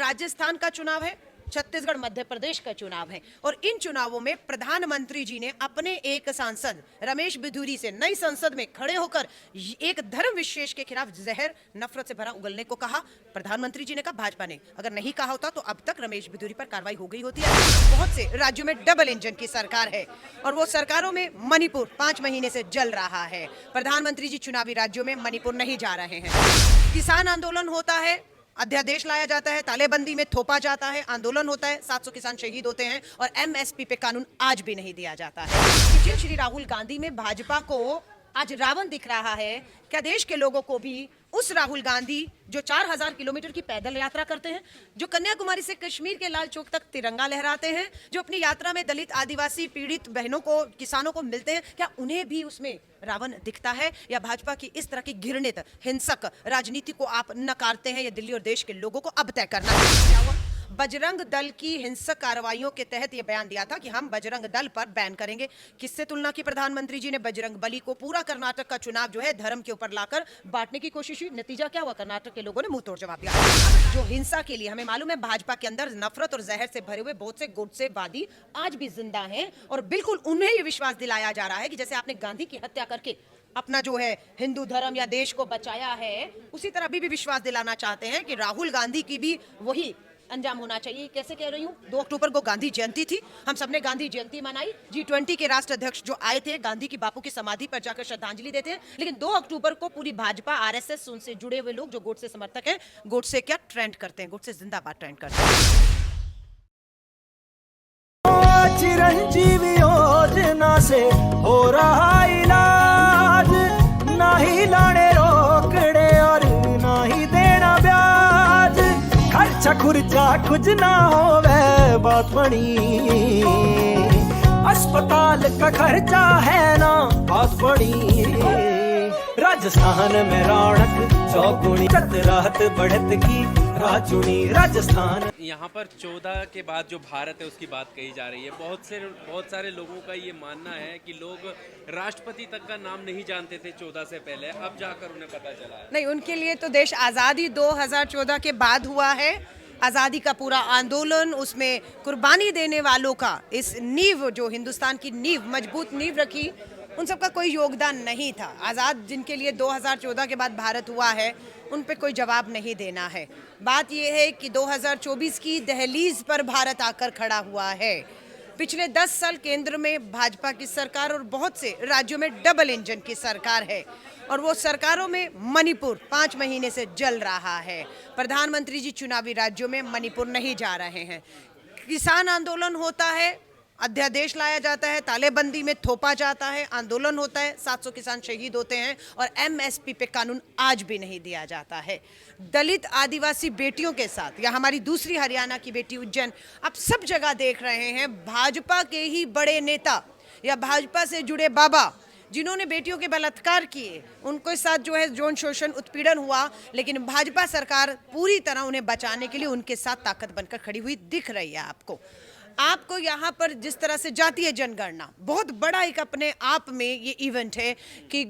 राजस्थान का चुनाव है, छत्तीसगढ़ मध्य प्रदेश का चुनाव है और इन चुनावों में प्रधानमंत्री जी ने अपने एक सांसद रमेश बिधूरी से नई संसद में खड़े होकर एक धर्म विशेष के खिलाफ जहर नफरत से भरा उगलने को कहा। प्रधानमंत्री जी ने कहा, भाजपा ने अगर नहीं कहा होता तो अब तक रमेश बिधूरी पर कार्रवाई हो गई होती है। बहुत से राज्यों में डबल इंजन की सरकार है और वो सरकारों में मणिपुर 5 महीने से जल रहा है। प्रधानमंत्री जी चुनावी राज्यों में मणिपुर नहीं जा रहे हैं। किसान आंदोलन होता है, अध्यादेश लाया जाता है, तालेबंदी में थोपा जाता है, आंदोलन होता है, 700 किसान शहीद होते हैं और एमएसपी पे कानून आज भी नहीं दिया जाता है। श्री राहुल गांधी में भाजपा को आज रावण दिख रहा है, क्या देश के लोगों को भी उस राहुल गांधी जो 4000 किलोमीटर की पैदल यात्रा करते हैं, जो कन्याकुमारी से कश्मीर के लाल चौक तक तिरंगा लहराते हैं, जो अपनी यात्रा में दलित, आदिवासी, पीड़ित बहनों को, किसानों को मिलते हैं, क्या उन्हें भी उसमें रावण दिखता है? या भाजपा की इस तरह की घृणित हिंसक राजनीति को आप नकारते हैं? या दिल्ली और देश के लोगों को अब तय करना है। क्या हुआ? बजरंग दल की हिंसक कार्रवाइयों के तहत यह बयान दिया था कि हम बजरंग दल पर बैन करेंगे। किससे तुलना की प्रधानमंत्री जी ने? बजरंग बली को। पूरा कर्नाटक का चुनाव जो है धर्म के ऊपर लाकर बांटने की कोशिश हुई। नतीजा क्या हुआ? कर्नाटक के लोगों ने मुंह तोड़ जवाब दिया। जो हिंसा के लिए हमें मालूम है भाजपा के अंदर नफरत और जहर से भरे हुए बहुत से गुटसेवादी आज भी जिंदा हैं और बिल्कुल उन्हें ये विश्वास दिलाया जा रहा है कि जैसे आपने गांधी की हत्या करके अपना जो है हिंदू धर्म या देश को बचाया है, उसी तरह अभी भी विश्वास दिलाना चाहते हैं कि राहुल गांधी की भी वही अंजाम होना चाहिए। कैसे कह रही हूँ? 2 अक्टूबर को गांधी जयंती थी, हम सबने गांधी जयंती मनाई। G20 के राष्ट्र अध्यक्ष जो आए थे गांधी की बापू की समाधि पर जाकर श्रद्धांजलि देते हैं, लेकिन 2 अक्टूबर को पूरी भाजपा, आरएसएस, उनसे जुड़े हुए लोग जो गोडसे समर्थक हैं, गोडसे क्या ट्रेंड करते हैं, गोडसे जिंदाबाद ट्रेंड करते हैं। चिरंजीवी योजना से हो रहा इलाज, ना ही लाने रोकड़े और ना ही देना ब्याज, खर्चा खुर्चा कुछ ना होवे बात बड़ी, अस्पताल का खर्चा है ना बात बड़ी, राजस्थान में रौनक चौगुनी, राहत बढ़त की राजूनी राजस्थान। यहाँ पर 14 के बाद जो भारत है उसकी बात कही जा रही है। बहुत सारे लोगों का ये मानना है कि लोग राष्ट्रपति तक का नाम नहीं जानते थे 14 से पहले, अब जाकर उन्हें पता चला है। नहीं, उनके लिए तो देश आज़ादी 2014 के बाद हुआ है। आज़ादी का पूरा आंदोलन, उसमें कुर्बानी देने वालों का इस नींव, जो हिंदुस्तान की नींव, मजबूत नींव रखी, उन सबका कोई योगदान नहीं था। आज़ाद जिनके लिए 2014 के बाद भारत हुआ है, उन पे कोई जवाब नहीं देना है। बात यह है कि 2024 की दहलीज पर भारत आकर खड़ा हुआ है। पिछले 10 साल केंद्र में भाजपा की सरकार और बहुत से राज्यों में डबल इंजन की सरकार है और वो सरकारों में मणिपुर 5 महीने से जल रहा है। प्रधानमंत्री जी चुनावी राज्यों में मणिपुर नहीं जा रहे हैं। किसान आंदोलन होता है, अध्यादेश लाया जाता है, तालेबंदी में थोपा जाता है, आंदोलन होता है, 700 किसान शहीद होते हैं और एमएसपी पे कानून आज भी नहीं दिया जाता है। दलित, आदिवासी बेटियों के साथ, या हमारी दूसरी हरियाणा की बेटी उज्जैन, आप सब जगह देख रहे हैं भाजपा के ही बड़े नेता या भाजपा से जुड़े बाबा जिन्होंने बेटियों के बलात्कार किए, उनके साथ जो है यौन शोषण, उत्पीड़न हुआ, लेकिन भाजपा सरकार पूरी तरह उन्हें बचाने के लिए उनके साथ ताकत बनकर खड़ी हुई दिख रही है। आपको यहाँ पर जिस तरह से जातीय जनगणना बहुत बड़ा एक अपने आप में ये इवेंट है कि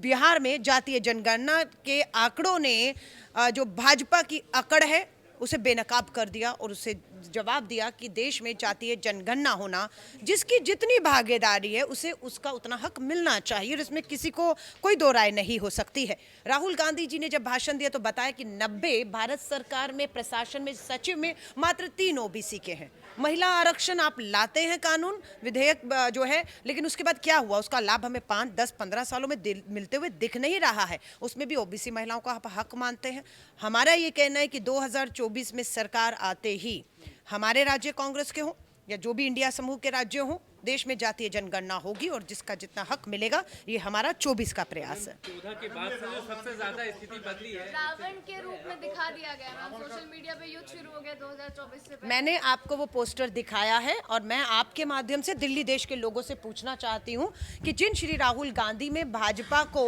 बिहार में जातीय जनगणना के आंकड़ों ने जो भाजपा की अकड़ है उसे बेनकाब कर दिया और उसे जवाब दिया कि देश में जातीय जनगणना होना, जिसकी जितनी भागीदारी है उसे उसका उतना हक मिलना चाहिए और इसमें किसी को कोई दो राय नहीं हो सकती है। राहुल गांधी जी ने जब भाषण दिया तो बताया कि 90 भारत सरकार में, प्रशासन में, सचिव में मात्र 3 ओबीसी के हैं। महिला आरक्षण आप लाते हैं, कानून विधेयक जो है, लेकिन उसके बाद क्या हुआ? उसका लाभ हमें 5, 10, 15 सालों में मिलते हुए दिख नहीं रहा है। उसमें भी ओबीसी महिलाओं का आप हक मानते हैं। हमारा ये कहना है कि 2024 में सरकार आते ही हमारे राज्य कांग्रेस के हों या जो भी इंडिया समूह के राज्य हों, देश में जातीय जनगणना होगी और जिसका जितना हक मिलेगा, ये हमारा 24 का प्रयास है। 14 के बाद से जो सबसे ज्यादा स्थिति बदली है, रावण के रूप में दिखा दिया गया मैम। सोशल मीडिया पे युद्ध शुरू हो गया 2024 से पहले। मैंने आपको वो पोस्टर दिखाया है और मैं आपके माध्यम से दिल्ली देश के लोगों से पूछना चाहती हूँ कि जिन श्री राहुल गांधी में भाजपा को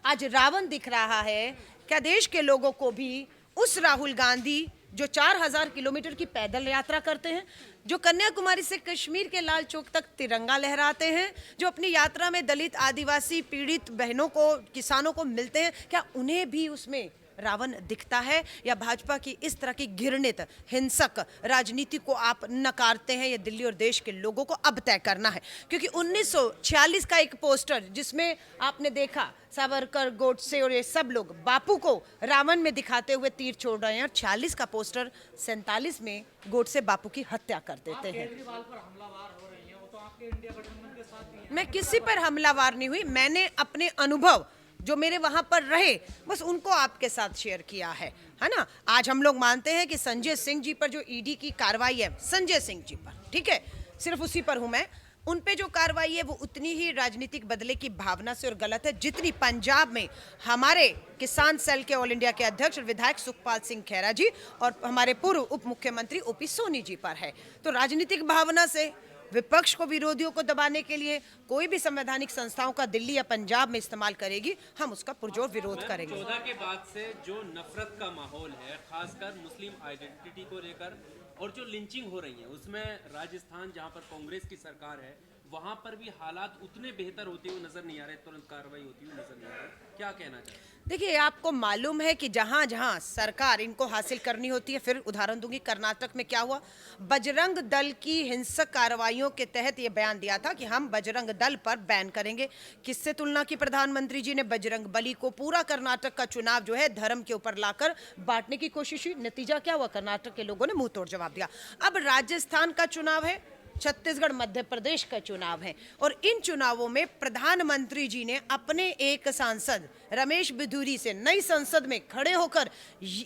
आज रावण दिख रहा है, क्या देश के लोगों को भी उस राहुल गांधी जो 4000 किलोमीटर की पैदल यात्रा करते हैं, जो कन्याकुमारी से कश्मीर के लाल चौक तक तिरंगा लहराते हैं, जो अपनी यात्रा में दलित, आदिवासी, पीड़ित बहनों को, किसानों को मिलते हैं, क्या उन्हें भी उसमें रावण दिखता है, या भाजपा की इस तरह की घृणित हिंसक राजनीति को आप नकारते हैं? ये दिल्ली और देश के लोगों को अब तय करना है, क्योंकि 1946 का एक पोस्टर जिसमें आपने देखा सावरकर, गोडसे और ये सब लोग बापू को रावण में दिखाते हुए तीर छोड़ रहे हैं, और 46 का पोस्टर 47 में गोडसे बापू की हत्या कर देते हैं। मैं किसी पर हमलावर नहीं हुई, मैंने अपने अनुभव जो मेरे वहां पर रहे बस उनको आपके साथ शेयर किया है ना। आज हम लोग मानते हैं कि संजय सिंह जी पर जो ईडी की कार्रवाई है, संजय सिंह जी पर, ठीक है, सिर्फ उसी पर हूं मैं, उन पे जो कार्रवाई है वो उतनी ही राजनीतिक बदले की भावना से और गलत है जितनी पंजाब में हमारे किसान सेल के ऑल इंडिया के अध्यक्ष और विधायक सुखपाल सिंह खैरा जी और हमारे पूर्व उप मुख्यमंत्री ओपी सोनी जी पर है। तो राजनीतिक भावना से विपक्ष को, विरोधियों को दबाने के लिए कोई भी संवैधानिक संस्थाओं का दिल्ली या पंजाब में इस्तेमाल करेगी, हम उसका पुरजोर विरोध करेंगे। 14 के बाद से जो नफरत का माहौल है, खासकर मुस्लिम आइडेंटिटी को लेकर और जो लिंचिंग हो रही है, उसमें राजस्थान जहां पर कांग्रेस की सरकार है वहां पर भी हालात उतने बेहतर होते हुए नजर नहीं आ रहे, तुरंत कार्रवाई होती हुई नजर नहीं आ रही। क्या कहना चाहिए? देखिए, आपको मालूम है कि जहां जहां सरकार इनको हासिल करनी होती है, फिर उदाहरण दूंगी, कर्नाटक में क्या हुआ, बजरंग दल की हिंसक कार्रवाइयों के तहत ये बयान दिया था कि हम बजरंग दल पर बैन करेंगे। किससे तुलना की प्रधानमंत्री जी ने? बजरंग बली को। पूरा कर्नाटक का चुनाव जो है धर्म के ऊपर लाकर बांटने की कोशिश हुई, नतीजा क्या हुआ? कर्नाटक के लोगों ने मुंह तोड़ जवाब दिया। अब राजस्थान का चुनाव है, छत्तीसगढ़, मध्य प्रदेश का चुनाव है, और इन चुनावों में प्रधानमंत्री जी ने अपने एक सांसद रमेश बिधूरी से नई संसद में खड़े होकर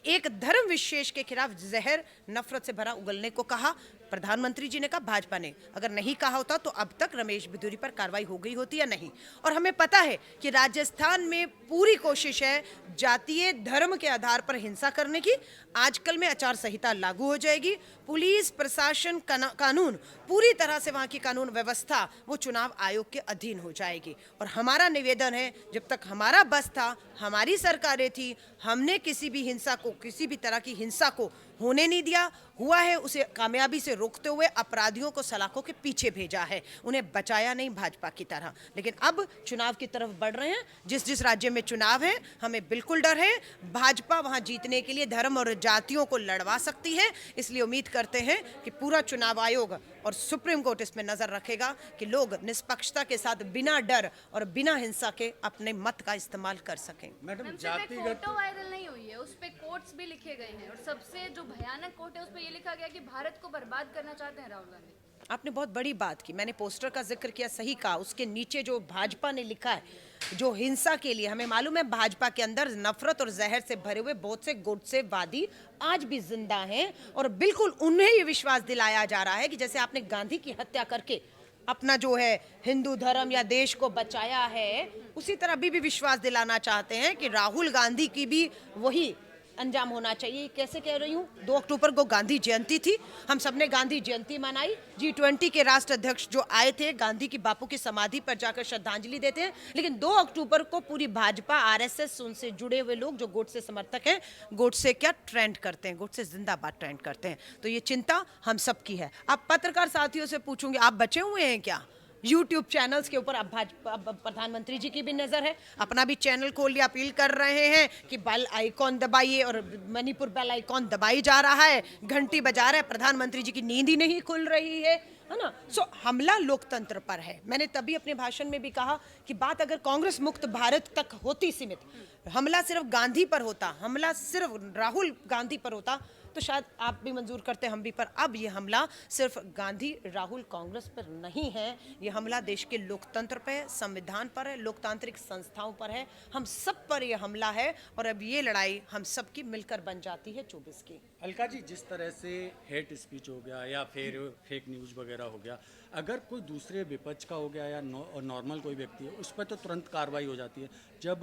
एक धर्म विशेष के खिलाफ जहर, नफरत से भरा उगलने को कहा। प्रधानमंत्री जी ने कहा, भाजपा ने अगर नहीं कहा होता तो अब तक रमेश बिधूरी पर कार्रवाई हो गई होती या नहीं। और हमें पता है कि राजस्थान में पूरी कोशिश है जातीय धर्म के आधार पर हिंसा करने की। आजकल में आचार संहिता लागू हो जाएगी, पुलिस प्रशासन कानून पूरी तरह से वहां की कानून व्यवस्था वो चुनाव आयोग के अधीन हो जाएगी। और हमारा निवेदन है, जब तक हमारा बस था, हमारी सरकारें थी, हमने किसी भी हिंसा को, किसी भी तरह की हिंसा को होने नहीं दिया। हुआ है उसे कामयाबी से रोकते हुए अपराधियों को सलाखों के पीछे भेजा है, उन्हें बचाया नहीं भाजपा की तरह। लेकिन अब चुनाव की तरफ बढ़ रहे हैं। जिस जिस राज्य में चुनाव है हमें बिल्कुल डर है, भाजपा वहां जीतने के लिए धर्म और जातियों को लड़वा सकती है। इसलिए उम्मीद करते हैं कि पूरा चुनाव आयोग और सुप्रीम कोर्ट इसमें नजर रखेगा कि लोग निष्पक्षता के साथ बिना डर और बिना हिंसा के अपने मत का इस्तेमाल कर सकें। मैडम, जातिगत फोटो वायरल नहीं हुई है, उस पे कोट्स भी लिखे गए हैं, और सबसे जो भयानक कोट है उस पे ये लिखा गया कि भारत को बर्बाद करना चाहते हैं राहुल गांधी। आपने बहुत बड़ी बात की, मैंने पोस्टर का जिक्र किया, सही कहा। उसके नीचे जो भाजपा ने लिखा है, जो हिंसा के लिए, हमें मालूम है भाजपा के अंदर नफरत और जहर से भरे हुए बहुत से गुटसेवादी आज भी जिंदा हैं, और बिल्कुल उन्हें ये विश्वास दिलाया जा रहा है कि जैसे आपने गांधी की हत्या करके अपना जो है हिंदू धर्म या देश को बचाया है, उसी तरह अभी भी विश्वास दिलाना चाहते हैं कि राहुल गांधी की भी वही अंजाम होना चाहिए। कैसे कह रही हूँ, 2 अक्टूबर को गांधी जयंती थी, हम सबने गांधी जयंती मनाई। G20 के राष्ट्र अध्यक्ष जो आए थे, गांधी की बापू की समाधि पर जाकर श्रद्धांजलि देते हैं। लेकिन 2 अक्टूबर को पूरी भाजपा, RSS, उनसे जुड़े हुए लोग जो गोडसे समर्थक हैं, गोडसे क्या ट्रेंड करते हैं, गोडसे जिंदाबाद ट्रेंड करते हैं। तो ये चिंता हम सबकी है। अब पत्रकार साथियों से पूछूंगी, आप बचे हुए हैं क्या? YouTube चैनल्स के ऊपर अब प्रधानमंत्री जी की भी नजर है, अपना भी चैनल खोल लिया, अपील कर रहे हैं कि बेल आइकॉन दबाइए, और मणिपुर बेल आइकॉन दबाई जा रहा है, घंटी बजा रहा है, प्रधानमंत्री जी की नींद ही नहीं खुल रही है ना। सो हमला लोकतंत्र पर है। मैंने तभी अपने भाषण में भी कहा कि बात अगर कांग्रेस मुक्त भारत तक होती सीमित, हमला सिर्फ गांधी पर होता, हमला सिर्फ राहुल गांधी पर होता, तो शायद आप भी मंजूर करते, हम भी। पर अब ये हमला सिर्फ गांधी, राहुल, कांग्रेस पर नहीं है, ये हमला देश के लोकतंत्र पर है, संविधान पर है, लोकतांत्रिक संस्थाओं पर है, हम सब पर ये हमला है। और अब ये लड़ाई हम सब की मिलकर बन जाती है 24 की। अलका जी, जिस तरह से हेट स्पीच हो गया या फिर फेक न्यूज़ वगैरह हो गया, अगर कोई दूसरे विपक्ष का हो गया या नॉर्मल कोई व्यक्ति है, उस पर तो तुरंत कार्रवाई हो जाती है। जब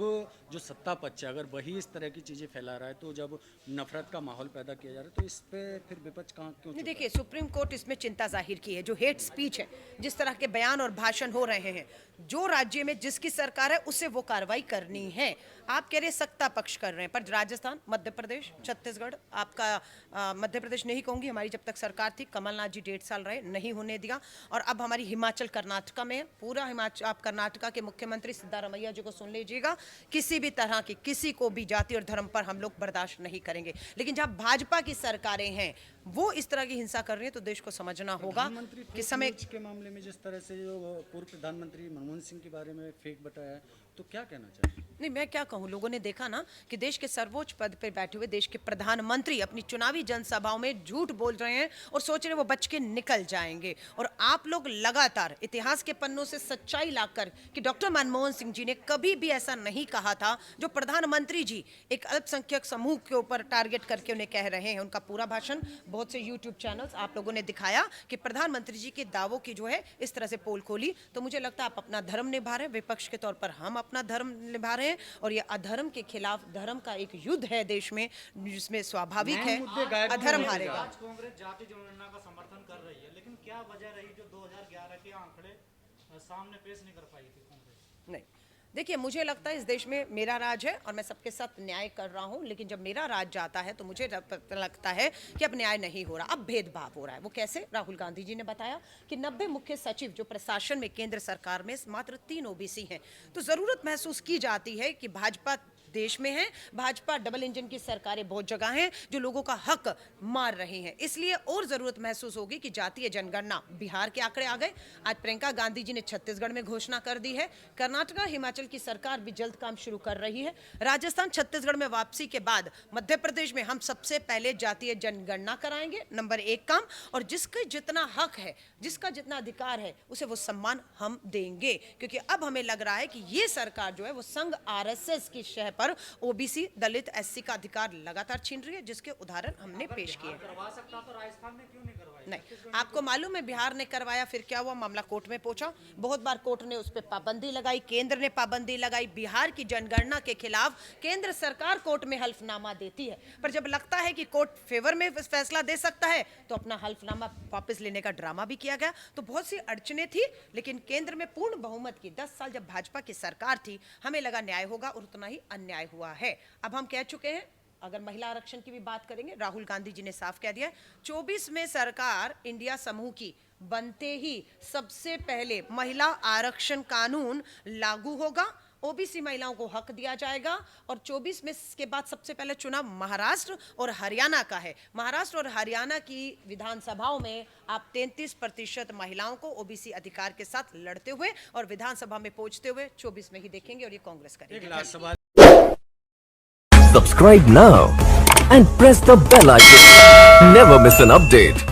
जो सत्ता पक्ष है अगर वही इस तरह की चीज़ें फैला रहा है, तो जब नफरत का माहौल पैदा किया जा रहा है, तो इस पे फिर विपक्ष कहाँ क्यों? देखिए, सुप्रीम कोर्ट इसमें चिंता जाहिर की है। जो हेट स्पीच है, जिस तरह के बयान और भाषण हो रहे हैं, जो राज्य में जिसकी सरकार है उसे वो कार्रवाई करनी है। आप कह रहे सत्ता पक्ष कर रहे हैं, पर राजस्थान, मध्य प्रदेश, छत्तीसगढ़, आपका मध्य प्रदेश नहीं कहूंगी, हमारी जब तक सरकार थी, कमलनाथ जी 1.5 साल रहे, नहीं होने दिया। और अब हमारी हिमाचल कर्नाटका में, पूरा हिमाचल, आप कर्नाटका के मुख्यमंत्री सिद्धारमैया जी को सुन लीजिएगा, किसी भी तरह की, किसी को भी जाति और धर्म पर हम लोग बर्दाश्त नहीं करेंगे। लेकिन जहां भाजपा की सरकारें हैं वो इस तरह की हिंसा कर रही है, तो देश को समझना होगा कि समय के मामले में जिस तरह से जो पूर्व प्रधानमंत्री मनमोहन सिंह के बारे में फेक बताया है, तो क्या कहना चाहिए? नहीं, मैं क्या कहूँ, लोगों ने देखा ना कि देश के सर्वोच्च पद पर बैठे हुए देश के प्रधानमंत्री अपनी चुनावी जनसभाओं में झूठ बोल रहे हैं और सोच रहे हैं वो बच के निकल जाएंगे। और आप लोग लगातार इतिहास के पन्नों से सच्चाई लाकर कि डॉक्टर मनमोहन सिंह जी ने कभी भी ऐसा नहीं कहा था जो प्रधानमंत्री जी एक अल्पसंख्यक समूह के ऊपर टारगेट करके उन्हें कह रहे हैं। उनका पूरा भाषण बहुत से यूट्यूब चैनल्स आप लोगों ने दिखाया कि प्रधानमंत्री जी के दावों की जो है इस तरह से पोल खोली। तो मुझे लगता है आप अपना धर्म निभा रहे हैं, विपक्ष के तौर पर हम अपना धर्म निभा रहे हैं, और ये अधर्म के खिलाफ धर्म का एक युद्ध है देश में, जिसमें स्वाभाविक है अधर्म हारेगा। आज कांग्रेस जाति जनगणना का समर्थन कर रही है, लेकिन क्या वजह रही जो 2011 के आंकड़े सामने पेश नहीं कर पाई थी कांग्रेस? नहीं, देखिए, मुझे लगता है इस देश में मेरा राज है और मैं सबके साथ न्याय कर रहा हूं, लेकिन जब मेरा राज जाता है तो मुझे लगता है कि अब न्याय नहीं हो रहा, अब भेदभाव हो रहा है। वो कैसे? राहुल गांधी जी ने बताया कि 90 मुख्य सचिव जो प्रशासन में केंद्र सरकार में मात्र 3 ओबीसी हैं। तो जरूरत महसूस की जाती है कि भाजपा देश में है, भाजपा डबल इंजन की सरकारें बहुत जगह हैं जो लोगों का हक मार रही हैं, इसलिए और जरूरत महसूस होगी कि जातीय जनगणना। बिहार के आंकड़े आ गए, आज प्रियंका गांधी जी ने छत्तीसगढ़ में घोषणा कर दी है, कर्नाटका हिमाचल की सरकार भी जल्द काम शुरू कर रही है, राजस्थान छत्तीसगढ़ में वापसी के बाद मध्य प्रदेश में हम सबसे पहले जातीय जनगणना कराएंगे, नंबर 1 काम। और जिसका जितना हक है, जिसका जितना अधिकार है, उसे वो सम्मान हम देंगे, क्योंकि अब हमें लग रहा है कि ये सरकार जो है वो संघ आरएसएस की शह पर ओबीसी, दलित, एससी का अधिकार लगातार छीन रही है, जिसके उदाहरण हमने पेश किए। करवा सकता तो राजस्थान में क्यों नहीं करवाया? नहीं, आपको मालूम है बिहार ने करवाया, फिर क्या हुआ? मामला कोर्ट में पहुंचा, बहुत बार कोर्ट ने उस पर पाबंदी लगाई, केंद्र ने पाबंदी लगाई। बिहार की जनगणना के खिलाफ केंद्र सरकार कोर्ट में हल्फनामा देती है, पर जब लगता है कि कोर्ट फेवर में फैसला दे सकता है तो अपना हल्फनामा वापस लेने का ड्रामा भी किया गया। तो बहुत सी अड़चने थी, लेकिन केंद्र में पूर्ण बहुमत की 10 साल जब भाजपा की सरकार थी, हमें लगा न्याय होगा और उतना ही अन्याय हुआ है। अब हम कह चुके हैं, अगर महिला आरक्षण की भी बात करेंगे, राहुल गांधी जी ने साफ कह दिया 24 में सरकार इंडिया समूह की बनते ही सबसे पहले महिला आरक्षण कानून लागू होगा, ओबीसी महिलाओं को हक दिया जाएगा। और 24 में के बाद सबसे पहले चुनाव महाराष्ट्र और हरियाणा का है। महाराष्ट्र और हरियाणा की विधानसभाओं में आप 33% महिलाओं को ओबीसी अधिकार के साथ लड़ते हुए और विधानसभा में पहुंचते हुए 24 में ही देखेंगे, और ये कांग्रेस एक करेगी। लास्ट सवाल। Subscribe now and press the bell icon. Never miss an update.